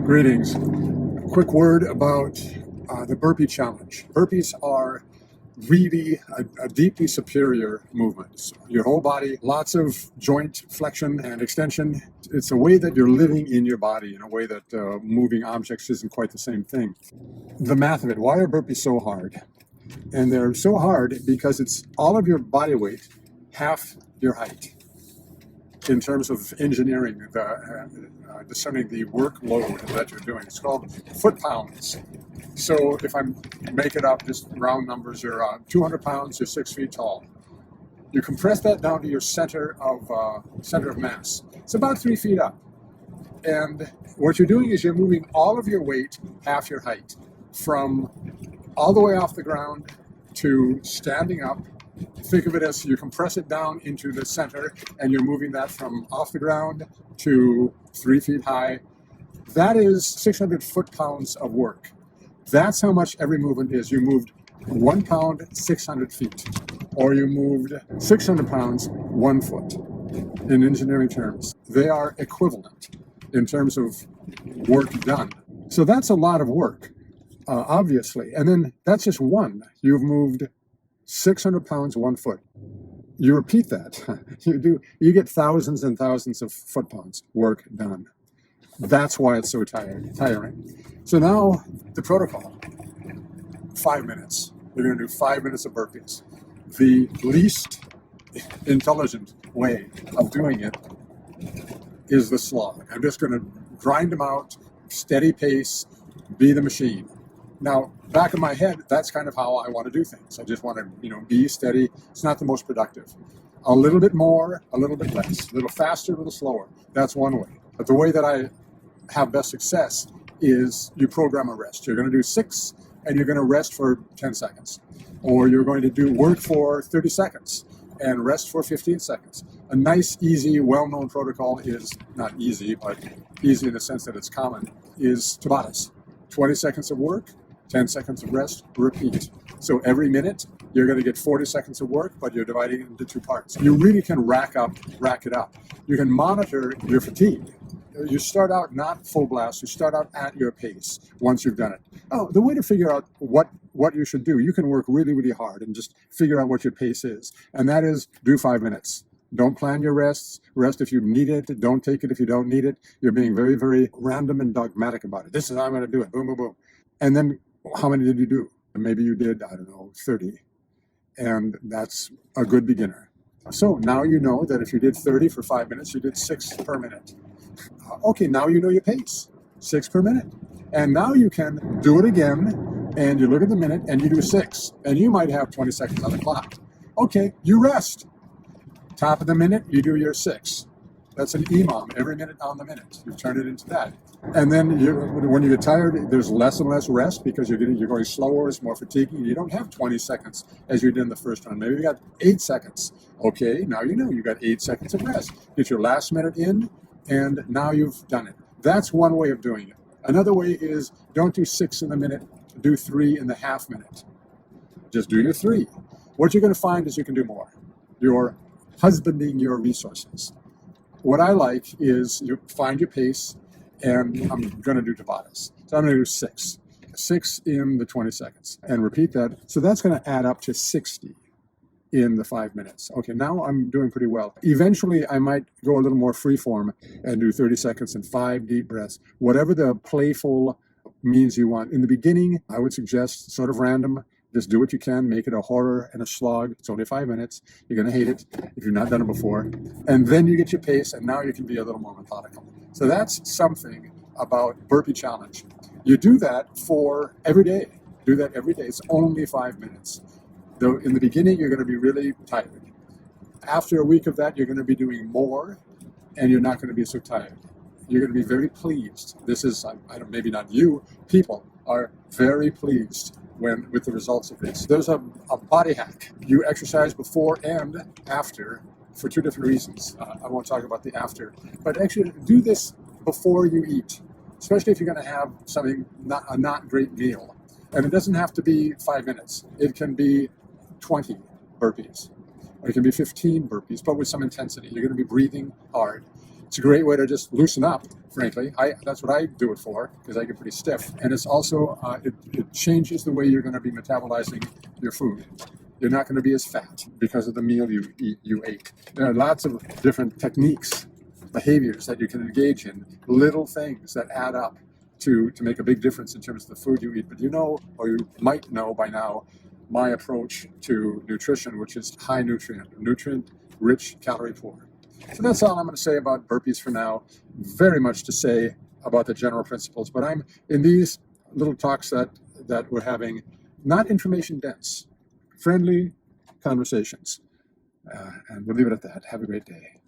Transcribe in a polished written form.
Greetings. A quick word about the burpee challenge. Burpees are really a deeply superior movement. So your whole body, lots of joint flexion and extension. It's a way that you're living in your body in a way that moving objects isn't quite the same thing. The math of it, why are burpees so hard? And they're so hard because it's all of your body weight, half your height. In terms of engineering, discerning the workload that you're doing. It's called foot-pounds. So if I make it up, just round numbers, you're 200 pounds, you're 6 feet tall. You compress that down to your center of mass. It's about 3 feet up. And what you're doing is you're moving all of your weight, half your height, from all the way off the ground to standing up. Think of it as you compress it down into the center and you're moving that from off the ground to 3 feet high. That is 600 foot-pounds of work. That's how much every movement is. You moved 1 pound, 600 feet. Or you moved 600 pounds, 1 foot. In engineering terms, they are equivalent in terms of work done. So that's a lot of work, obviously. And then that's just one. You've moved 600 pounds, 1 foot. You repeat that. You get thousands and thousands of foot-pounds work done. That's why it's so tiring. So now the protocol, 5 minutes. You're going to do 5 minutes of burpees. The least intelligent way of doing it is the slog. I'm just going to grind them out, steady pace, be the machine. Now, back in my head, that's kind of how I want to do things. I just want to, be steady. It's not the most productive. A little bit more, a little bit less, a little faster, a little slower. That's one way. But the way that I have best success is you program a rest. You're going to do 6 and you're going to rest for 10 seconds. Or you're going to do work for 30 seconds and rest for 15 seconds. A nice, easy, well-known protocol is not easy, but easy in the sense that it's common, is Tabatas. 20 seconds of work, 10 seconds of rest, repeat. So every minute, you're going to get 40 seconds of work, but you're dividing it into 2 parts. You really can rack it up. You can monitor your fatigue. You start out not full blast, you start out at your pace once you've done it. Oh, the way to figure out what you should do, you can work really, really hard and just figure out what your pace is. And that is do 5 minutes. Don't plan your rests. Rest if you need it. Don't take it if you don't need it. You're being very, very random and dogmatic about it. This is how I'm going to do it. Boom, boom, boom. And then how many did you do? Maybe you did, 30. And that's a good beginner. So now you know that if you did 30 for 5 minutes, you did 6 per minute. Okay, now you know your pace, 6 per minute. And now you can do it again, and you look at the minute, and you do 6. And you might have 20 seconds on the clock. Okay, you rest. Top of the minute, you do your 6. That's an EMOM, every minute on the minute. You've turned it into that. And then when you get tired, there's less and less rest because you're going slower, it's more fatiguing. You don't have 20 seconds as you did in the first round. Maybe you got 8 seconds. Okay, now you got 8 seconds of rest. Get your last minute in, and now you've done it. That's one way of doing it. Another way is don't do 6 in the minute, do 3 in the half minute. Just do your 3. What you're going to find is you can do more. You're husbanding your resources. What I like is you find your pace, and I'm going to do Tabatas. So I'm going to do 6. 6 in the 20 seconds, and repeat that. So that's going to add up to 60 in the 5 minutes. Okay, now I'm doing pretty well. Eventually, I might go a little more freeform and do 30 seconds and 5 deep breaths. Whatever the playful means you want. In the beginning, I would suggest sort of random. Just do what you can, make it a horror and a slog. It's only 5 minutes. You're going to hate it if you've not done it before. And then you get your pace, and now you can be a little more methodical. So that's something about Burpee Challenge. You do that for every day. Do that every day. It's only 5 minutes. Though in the beginning, you're going to be really tired. After a week of that, you're going to be doing more, and you're not going to be so tired. You're going to be very pleased. This is, maybe not you, people are very pleased with the results of this. There's a body hack. You exercise before and after for 2 different reasons. I won't talk about the after, but actually do this before you eat, especially if you're going to have a not great meal. And it doesn't have to be 5 minutes. It can be 20 burpees, or it can be 15 burpees, but with some intensity. You're going to be breathing hard. It's a great way to just loosen up, frankly. That's what I do it for, because I get pretty stiff. And it's also, it changes the way you're going to be metabolizing your food. You're not going to be as fat because of the meal you ate. There are lots of different techniques, behaviors that you can engage in, little things that add up to make a big difference in terms of the food you eat. But you know, or you might know by now, my approach to nutrition, which is high nutrient rich, calorie poor. So that's all I'm going to say about burpees for now. Very much to say about the general principles, but I'm in these little talks that we're having, not information dense, friendly conversations. And we'll leave it at that. Have a great day.